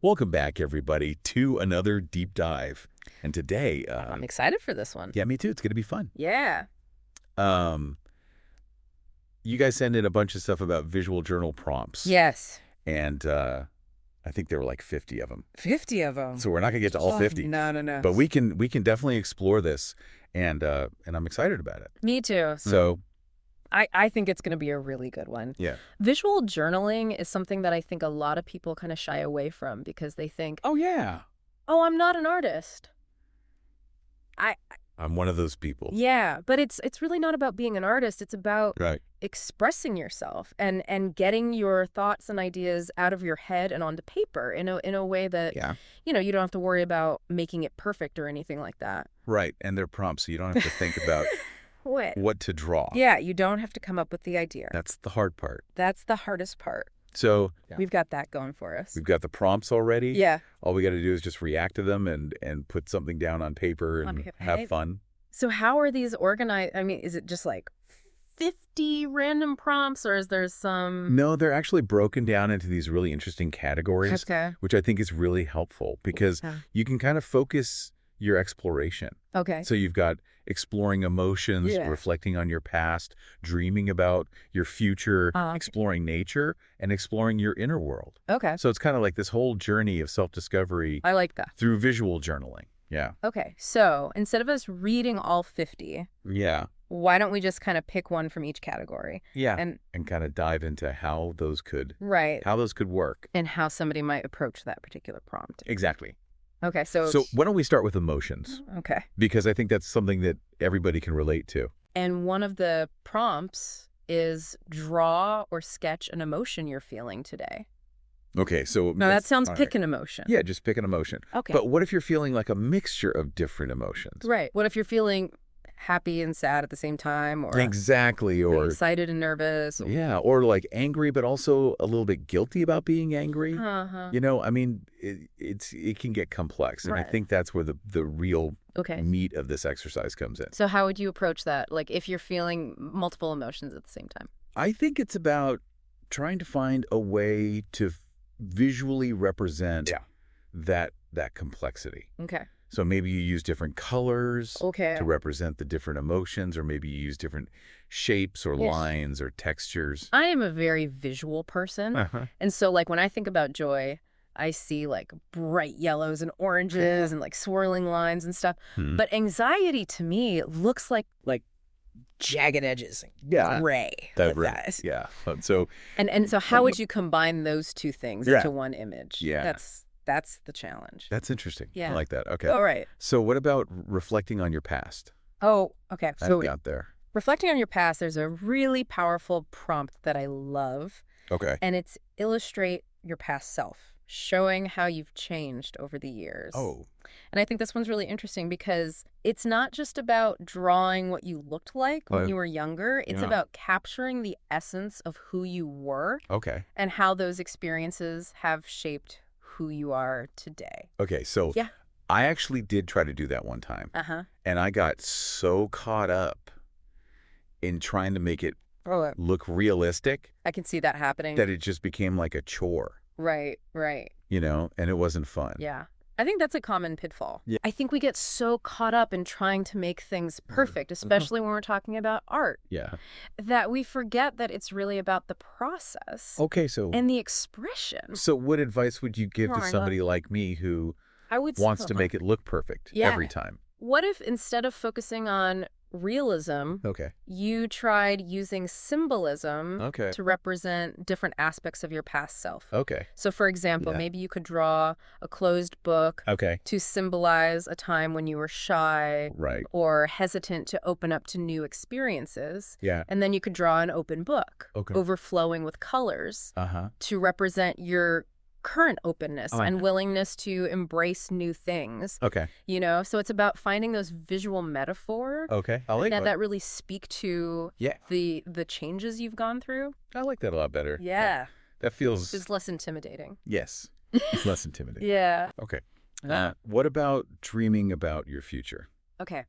Welcome back, everybody, to another deep dive. And today, I'm excited for this one. yeah, me too. It's going to be fun. Yeah. Um, you guys sent in a bunch of stuff about visual journal prompts. Yes. And I think there were like 50 of them. 50 of them. So we're not going to get to all 50. No. But we can definitely explore this, and I'm excited about it. Me too. So I think it's going to be a really good one. yeah. Visual journaling is something that I think a lot of people kind of shy away from because they think, Oh yeah. oh, I'm not an artist. I'm one of those people. Yeah, but it's really not about being an artist. It's about Right. expressing yourself and getting your thoughts and ideas out of your head and onto paper in a way that, Yeah. you don't have to worry about making it perfect or anything like that. Right. And they're prompts, so you don't have to think about what to draw. Yeah, you don't have to come up with the idea. That's the hard part. That's the hardest part. So We've got that going for us. we've got the prompts already. Yeah. All we got to do is just react to them and put something down on paper and have fun. So how are these organized? I mean, is it just like 50 random prompts or is there some... No, they're actually broken down into these really interesting categories, Okay. which I think is really helpful because Yeah. you can kind of focus your exploration. Okay. So you've got exploring emotions, Yeah. reflecting on your past, dreaming about your future, Okay. exploring nature, and exploring your inner world. Okay. So it's kind of like this whole journey of self-discovery I like that. through visual journaling. Yeah. Okay. So instead of us reading all 50, Yeah. why don't we just kind of pick one from each category? Yeah. And And kind of dive into how those could right. work. And how somebody might approach that particular prompt. Exactly. Okay. So why don't we start with emotions? okay. Because I think that's something that everybody can relate to. And one of the prompts is draw or sketch an emotion you're feeling today. Okay, so Now that sounds all right. pick an emotion. Yeah, just pick an emotion. Okay. But what if you're feeling like a mixture of different emotions? Right. What if you're feeling happy and sad at the same time, or Exactly, or excited and nervous? Or... yeah, or like angry, but also a little bit guilty about being angry. Uh-huh. I mean, it can get complex, and I Right. think that's where the real Okay. meat of this exercise comes in. So how would you approach that? Like if you're feeling multiple emotions at the same time? I think it's about trying to find a way to visually represent that complexity. Okay. So maybe you use different colors Okay. to represent the different emotions, or maybe you use different shapes or Yes. lines or textures. I am a very visual person. Uh-huh. And so like when I think about joy, I see like bright yellows and oranges and like swirling lines and stuff. Hmm. But anxiety to me looks like jagged edges, Yeah. gray. That like right. that. Yeah. So And so how would you combine those two things Yeah. into one image? Yeah. That's the challenge. that's interesting. Yeah. I like that. Okay. All right. So what about reflecting on your past? Oh, okay. So I've got there. reflecting on your past, there's a really powerful prompt that I love, Okay. and it's illustrate your past self, showing how you've changed over the years. Oh. And I think this one's really interesting because it's not just about drawing what you looked like when Right. you were younger. It's Yeah. about capturing the essence of who you were Okay. and how those experiences have shaped who you are today. Okay. So Yeah. I actually did try to do that one time, Uh-huh. and I got so caught up in trying to make it Oh, look realistic I can see that happening. that it just became like a chore, Right. and it wasn't fun. Yeah. I think that's a common pitfall. Yeah. I think we get so caught up in trying to make things perfect, especially when we're talking about art, Yeah. that we forget that it's really about the process Okay. So and the expression. So what advice would you give Oh to my somebody like me who I would wants to make it look perfect Yeah. every time? What if instead of focusing on realism, Okay. you tried using symbolism Okay. to represent different aspects of your past self? Okay. So, for example, Yeah. maybe you could draw a closed book Okay. to symbolize a time when you were shy Right. or hesitant to open up to new experiences. Yeah. And then you could draw an open book, Okay. overflowing with colors, Uh-huh. to represent your current openness Oh, I and know. willingness to embrace new things. Okay. So it's about finding those visual metaphors Okay. I like that really speak to Yeah. the changes you've gone through. I like that a lot better. Yeah. That feels It's less intimidating. yes. It's less intimidating. Yeah. Okay. What about dreaming about your future? Okay.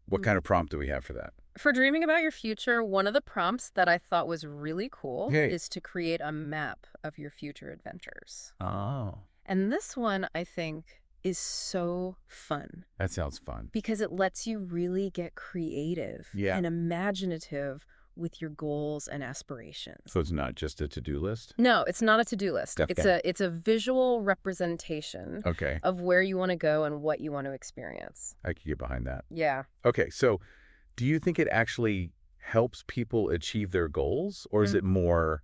What kind of prompt do we have for that? For dreaming about your future, one of the prompts that I thought was really cool Okay. is to create a map of your future adventures. Oh. And this one, I think, is so fun That sounds fun. because it lets you really get creative and imaginative with your goals and aspirations. So it's not just a to-do list? No, it's not a to-do list. Okay. It's a visual representation Okay. of where you want to go and what you want to experience. I could get behind that. Yeah. Okay, so do you think it actually helps people achieve their goals, or is it more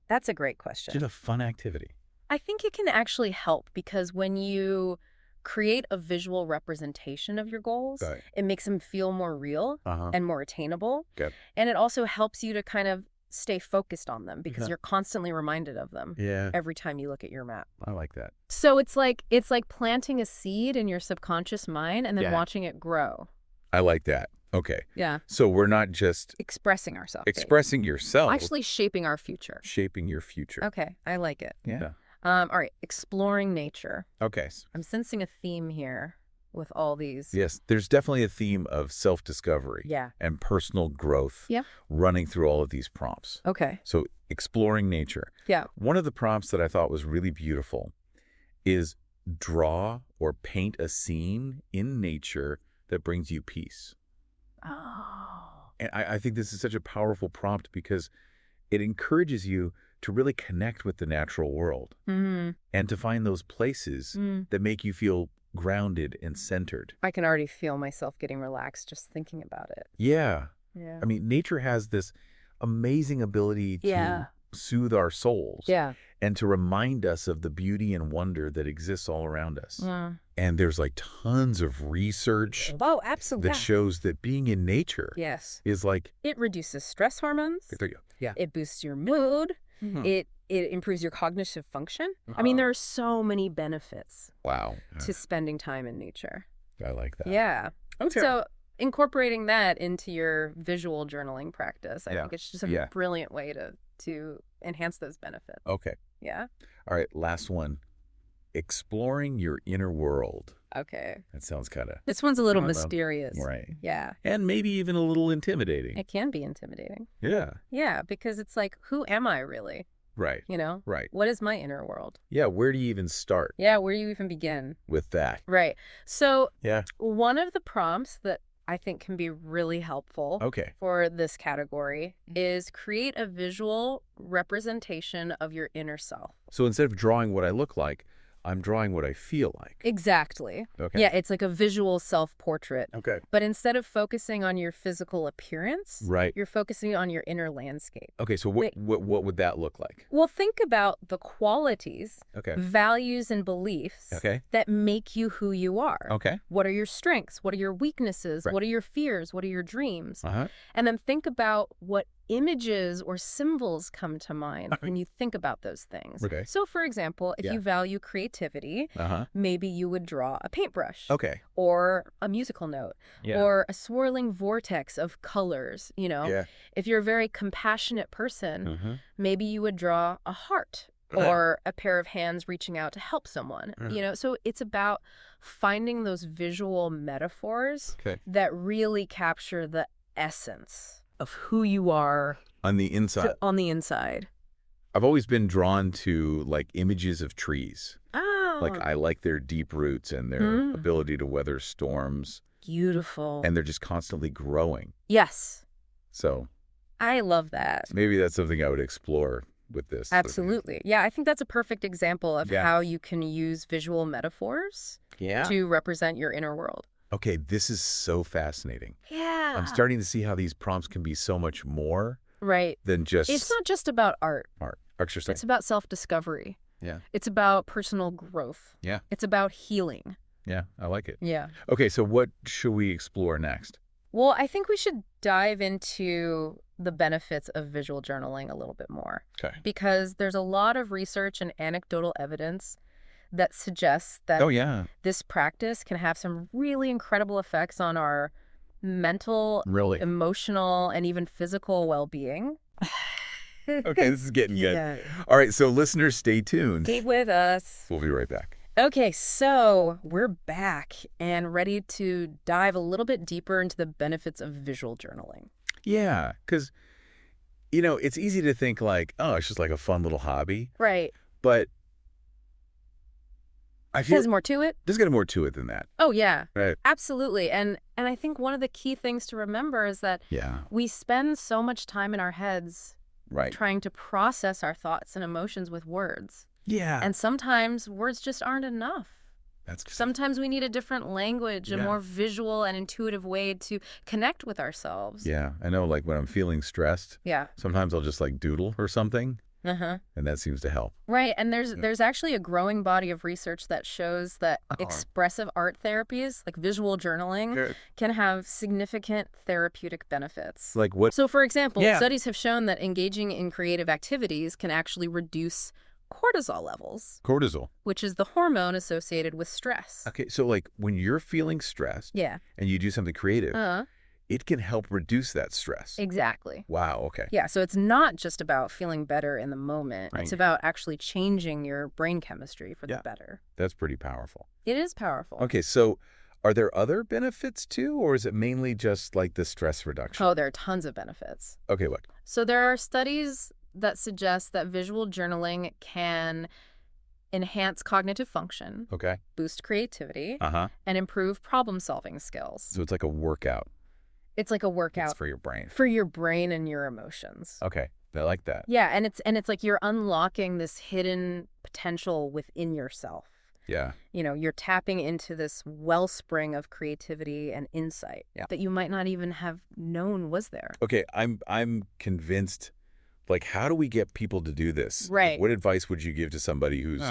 That's a great question. just a fun activity? I think it can actually help because when you create a visual representation of your goals, Right. it makes them feel more real and more attainable. Good. And it also helps you to kind of stay focused on them because you're constantly reminded of them every time you look at your map. I like that. So it's like planting a seed in your subconscious mind and then watching it grow. I like that. Okay. Yeah. So we're not just Expressing ourselves. expressing yourself, Actually shaping our future. shaping your future. Okay. I like it. Yeah. All right. Exploring nature. Okay. I'm sensing a theme here with all these. Yes, there's definitely a theme of self-discovery Yeah. and personal growth Yeah. running through all of these prompts. Okay. So exploring nature. Yeah. One of the prompts that I thought was really beautiful is draw or paint a scene in nature that brings you peace. Oh. And I think this is such a powerful prompt because it encourages you to really connect with the natural world and to find those places that make you feel grounded and centered. I can already feel myself getting relaxed just thinking about it. Yeah. Yeah. I mean, nature has this amazing ability to soothe our souls and to remind us of the beauty and wonder that exists all around us. And there's like tons of research Absolutely. that shows that being in nature is like... It reduces stress hormones. There you go. Yeah. It boosts your mood. It improves your cognitive function. I mean, there are so many benefits to spending time in nature. I like that. Yeah. Okay. So incorporating that into your visual journaling practice, I think it's just a brilliant way to enhance those benefits. Okay. Yeah. All right. Last one. Exploring your inner world. Okay. That sounds kind of... This one's a little mysterious. Right. Yeah. And maybe even a little intimidating. It can be intimidating. Yeah. Yeah, because it's like, who am I really? Right. You know? Right. What is my inner world? Yeah. Where do you even start Yeah, where do you even begin? with that? Right. So Yeah. one of the prompts that I think can be really helpful for this category is create a visual representation of your inner self. So instead of drawing what I look like, I'm drawing what I feel like. Exactly. Okay. Yeah, it's like a visual self-portrait. Okay. But instead of focusing on your physical appearance, you're focusing on your inner landscape. Okay, so what would that look like? Well, think about the qualities, values, and beliefs that make you who you are. Okay. What are your strengths? What are your weaknesses? What are your fears? What are your dreams? And then think about what images or symbols come to mind when you think about those things. Okay. So, for example, if you value creativity, maybe you would draw a paintbrush. Okay. Or a musical note. Or a swirling vortex of colors, you know. If you're a very compassionate person, maybe you would draw a heart or a pair of hands reaching out to help someone, you know. So it's about finding those visual metaphors that really capture the essence of who you are on the inside. I've always been drawn to like images of trees. Oh. Like I like their deep roots and their ability to weather storms. Beautiful. And they're just constantly growing. Yes. So I love that. Maybe that's something I would explore with this. Absolutely. Yeah, I think that's a perfect example of how you can use visual metaphors to represent your inner world. Okay, this is so fascinating. Yeah. I'm starting to see how these prompts can be so much more than just... It's not just about art. Exercise. It's about self-discovery. Yeah. It's about personal growth. Yeah. It's about healing. Yeah, I like it. Yeah. Okay, so what should we explore next? Well, I think we should dive into the benefits of visual journaling a little bit more. Okay. Because there's a lot of research and anecdotal evidence that suggests that this practice can have some really incredible effects on our mental, emotional, and even physical well-being. Okay, this is getting good. Yeah. All right, so listeners, stay tuned. Stay with us. We'll be right back. Okay, so we're back and ready to dive a little bit deeper into the benefits of visual journaling. Yeah, because, you know, it's easy to think like, oh, it's just like a fun little hobby. Right. But There's more to it? There's got more to it than that. Oh, yeah. Right. Absolutely. And I think one of the key things to remember is that we spend so much time in our heads trying to process our thoughts and emotions with words. Yeah. And sometimes words just aren't enough. Sometimes we need a different language, a more visual and intuitive way to connect with ourselves. Yeah. I know, like when I'm feeling stressed, sometimes I'll just like doodle or something. And that seems to help. Right. And there's actually a growing body of research that shows that expressive art therapies, like visual journaling, can have significant therapeutic benefits. Like what? So, for example, studies have shown that engaging in creative activities can actually reduce cortisol levels. Cortisol. Which is the hormone associated with stress. Okay. So, like when you're feeling stressed and you do something creative, it can help reduce that stress. Exactly. Wow, okay. Yeah, so it's not just about feeling better in the moment. Right. It's about actually changing your brain chemistry for the better. That's pretty powerful. It is powerful. Okay, so are there other benefits too, or is it mainly just like the stress reduction? Oh, there are tons of benefits. Okay, what? So there are studies that suggest that visual journaling can enhance cognitive function, boost creativity, and improve problem-solving skills. So it's like a workout. It's like a workout. It's for your brain. For your brain and your emotions. Okay. I like that. Yeah, and it's like you're unlocking this hidden potential within yourself. Yeah. You know, you're tapping into this wellspring of creativity and insight that you might not even have known was there. Okay, I'm convinced. Like, how do we get people to do this? Right. What advice would you give to somebody who's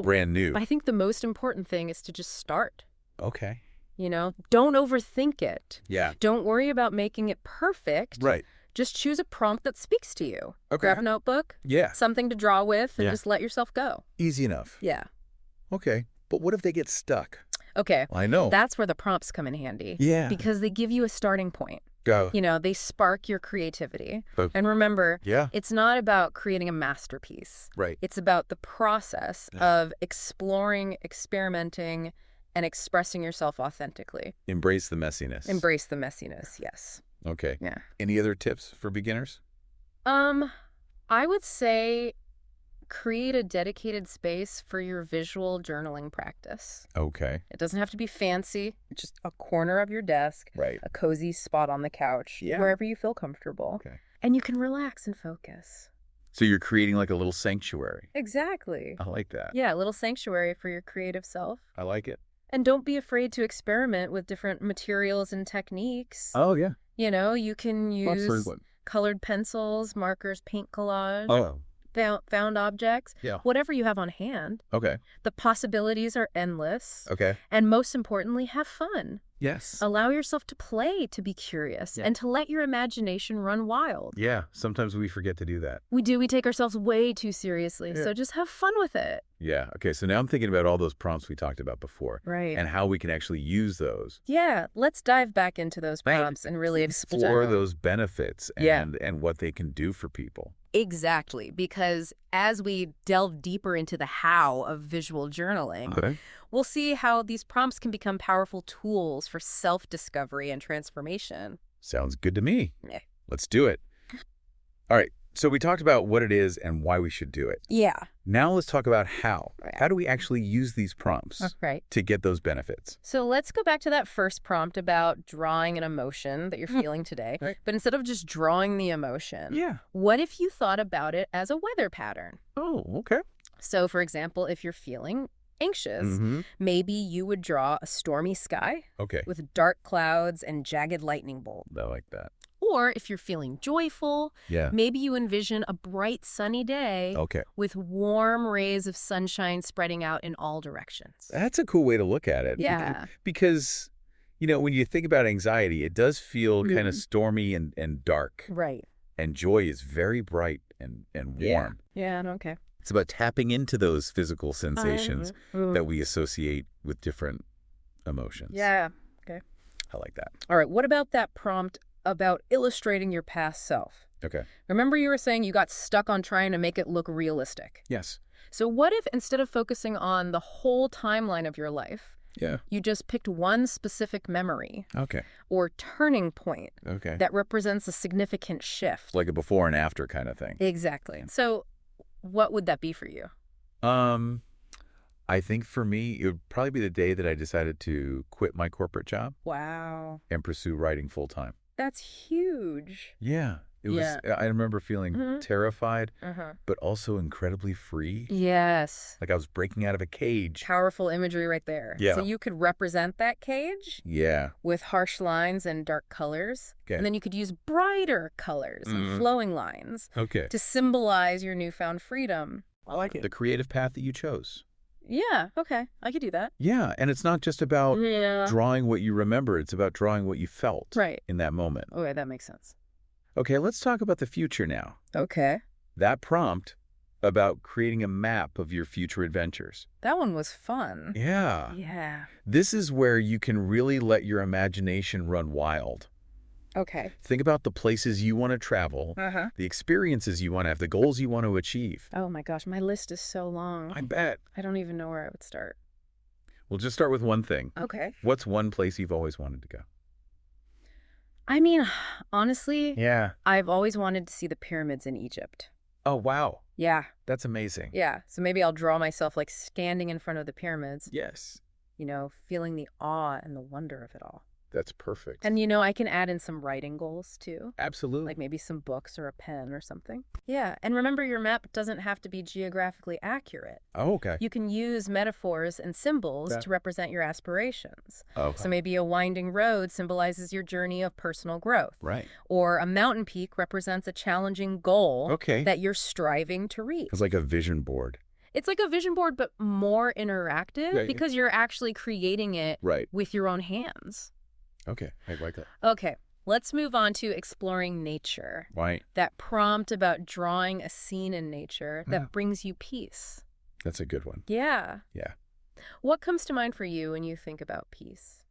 brand new? I think the most important thing is to just start. Okay. You know, don't overthink it. Yeah. Don't worry about making it perfect. Right. Just choose a prompt that speaks to you. Okay. Grab a notebook. Yeah. Something to draw with and just let yourself go. Easy enough. Yeah. Okay. But what if they get stuck? Okay. Well, I know. That's where the prompts come in handy. Yeah. Because they give you a starting point. Go. You know, they spark your creativity. And remember, it's not about creating a masterpiece. Right. It's about the process of exploring, experimenting, and expressing yourself authentically. Embrace the messiness. Embrace the messiness, yes. Okay. Yeah. Any other tips for beginners? I would say create a dedicated space for your visual journaling practice. Okay. It doesn't have to be fancy. Just a corner of your desk. Right. A cozy spot on the couch. Wherever you feel comfortable. Okay. And you can relax and focus. So you're creating like a little sanctuary. Exactly. I like that. Yeah, a little sanctuary for your creative self. I like it. And don't be afraid to experiment with different materials and techniques. Oh, yeah. You know, you can use colored pencils, markers, paint collage, found objects, whatever you have on hand. Okay. The possibilities are endless. Okay. And most importantly, have fun. Yes. Allow yourself to play, to be curious, and to let your imagination run wild. Yeah. Sometimes we forget to do that. We do. We take ourselves way too seriously. So just have fun with it. Yeah. Okay. So now I'm thinking about all those prompts we talked about before. Right. And how we can actually use those. Yeah. Let's dive back into those prompts and really explore those benefits and what they can do for people. Exactly. Because as we delve deeper into the how of visual journaling, we'll see how these prompts can become powerful tools for self-discovery and transformation. Sounds good to me. Yeah. Let's do it. All right. So we talked about what it is and why we should do it. Yeah. Now let's talk about how. Right. How do we actually use these prompts to get those benefits? So let's go back to that first prompt about drawing an emotion that you're feeling today. Right. But instead of just drawing the emotion, what if you thought about it as a weather pattern? Oh, okay. So, for example, if you're feeling anxious, maybe you would draw a stormy sky with dark clouds and jagged lightning bolts. I like that. Or if you're feeling joyful, maybe you envision a bright sunny day with warm rays of sunshine spreading out in all directions. That's a cool way to look at it. Yeah. Because, you know, when you think about anxiety, it does feel kind of stormy and dark. Right. And joy is very bright and warm. Yeah, okay. It's about tapping into those physical sensations that we associate with different emotions. Yeah, okay. I like that. All right, what about that prompt about illustrating your past self? Okay. Remember you were saying you got stuck on trying to make it look realistic? Yes. So what if instead of focusing on the whole timeline of your life, you just picked one specific memory or turning point that represents a significant shift? Like a before and after kind of thing. Exactly. So what would that be for you? I I think for me, it would probably be the day that I decided to quit my corporate job. Wow. And pursue writing full time. That's huge. Yeah. It was, I remember feeling terrified, but also incredibly free. Yes. Like I was breaking out of a cage. Powerful imagery right there. Yeah. So you could represent that cage with harsh lines and dark colors. Okay. And then you could use brighter colors and flowing lines to symbolize your newfound freedom. I like it. The creative path that you chose. Yeah, okay. I could do that. Yeah, and it's not just about drawing what you remember. It's about drawing what you felt in that moment. Okay, that makes sense. Okay, let's talk about the future now. Okay. That prompt about creating a map of your future adventures. That one was fun. Yeah. Yeah. This is where you can really let your imagination run wild. Okay. Think about the places you want to travel, the experiences you want to have, the goals you want to achieve. Oh my gosh, my list is so long. I bet. I don't even know where I would start. We'll just start with one thing. Okay. What's one place you've always wanted to go? I mean, honestly, Yeah. I've always wanted to see the pyramids in Egypt. Oh, wow. Yeah. That's amazing. Yeah. So maybe I'll draw myself like standing in front of the pyramids. Yes. You know, feeling the awe and the wonder of it all. That's perfect. And, you know, I can add in some writing goals, too. Absolutely. Like maybe some books or a pen or something. Yeah. And remember, your map doesn't have to be geographically accurate. Oh, okay. You can use metaphors and symbols to represent your aspirations. Okay. So maybe a winding road symbolizes your journey of personal growth. Right. Or a mountain peak represents a challenging goal that you're striving to reach. It's like a vision board. It's like a vision board, but more interactive because you're actually creating it with your own hands. Okay, I like that. Okay, let's move on to exploring nature. Right. That prompt about drawing a scene in nature that brings you peace. That's a good one. Yeah. Yeah. What comes to mind for you when you think about peace?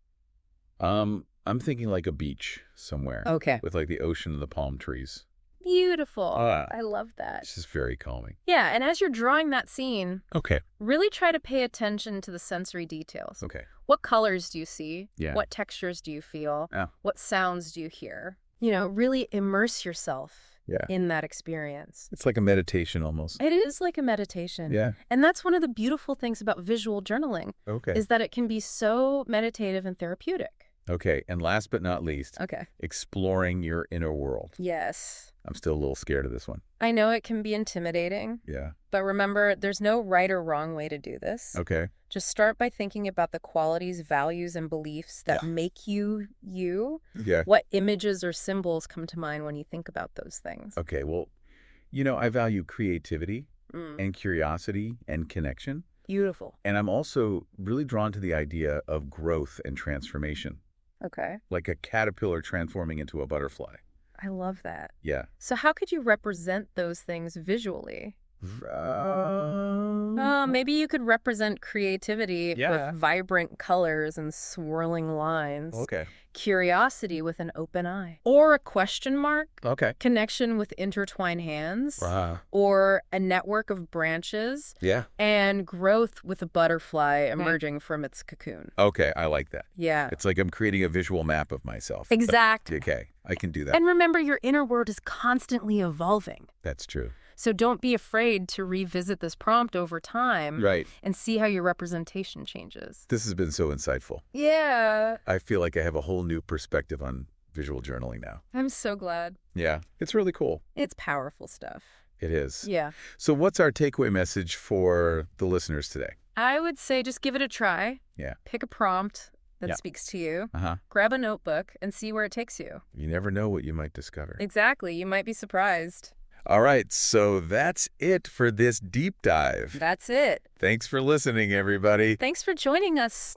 I'm thinking like a beach somewhere. Okay. With like the ocean and the palm trees. Beautiful. I love that. It's just very calming. Yeah, and as you're drawing that scene, okay, really try to pay attention to the sensory details. Okay. What colors do you see? Yeah. What textures do you feel? Yeah. What sounds do you hear? You know, really immerse yourself in that experience. It's like a meditation almost. It is like a meditation. Yeah. And that's one of the beautiful things about visual journaling. Okay. Is that it can be so meditative and therapeutic. Okay, and last but not least, exploring your inner world. Yes. I'm still a little scared of this one. I know it can be intimidating. Yeah. But remember, there's no right or wrong way to do this. Okay. Just start by thinking about the qualities, values, and beliefs that make you you. Yeah. What images or symbols come to mind when you think about those things? Okay, well, you know, I value creativity and curiosity and connection. Beautiful. And I'm also really drawn to the idea of growth and transformation. Okay. Like a caterpillar transforming into a butterfly. I love that. Yeah. So how could you represent those things visually? Maybe you could represent creativity with vibrant colors and swirling lines. Okay. Curiosity with an open eye. Or a question mark. Okay. Connection with intertwined hands. Wow. Or a network of branches. Yeah. And growth with a butterfly emerging from its cocoon. Okay, I like that. Yeah. It's like I'm creating a visual map of myself. Exactly. Okay, I can do that. And remember, your inner world is constantly evolving. That's true. So don't be afraid to revisit this prompt over time. Right. And see how your representation changes. This has been so insightful. Yeah. I feel like I have a whole new perspective on visual journaling now. I'm so glad. Yeah, it's really cool. It's powerful stuff. It is. Yeah. So what's our takeaway message for the listeners today? I would say just give it a try. Yeah. Pick a prompt that speaks to you. Uh-huh. Grab a notebook and see where it takes you. You never know what you might discover. Exactly. You might be surprised. All right, so that's it for this deep dive. That's it. Thanks for listening, everybody. Thanks for joining us.